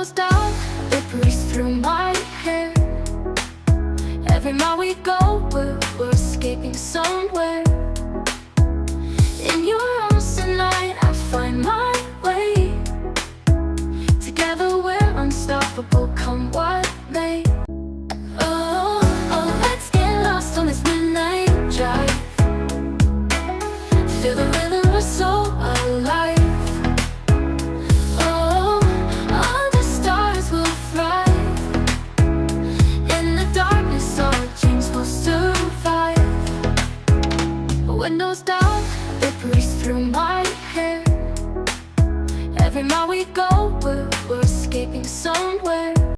windows down, it breeze through my hair. Every mile we go, we're escaping somewhere. In your arms tonight, I find my way. Together we're unstoppable, come what may. Oh, oh, let's get lost on this midnight drive. Feel the rhythm, we're so alive. Oh, under stars we'll thrive. In the darkness, our dreams will survive. Windows down, it breeze through my hair. Every mile we go, we're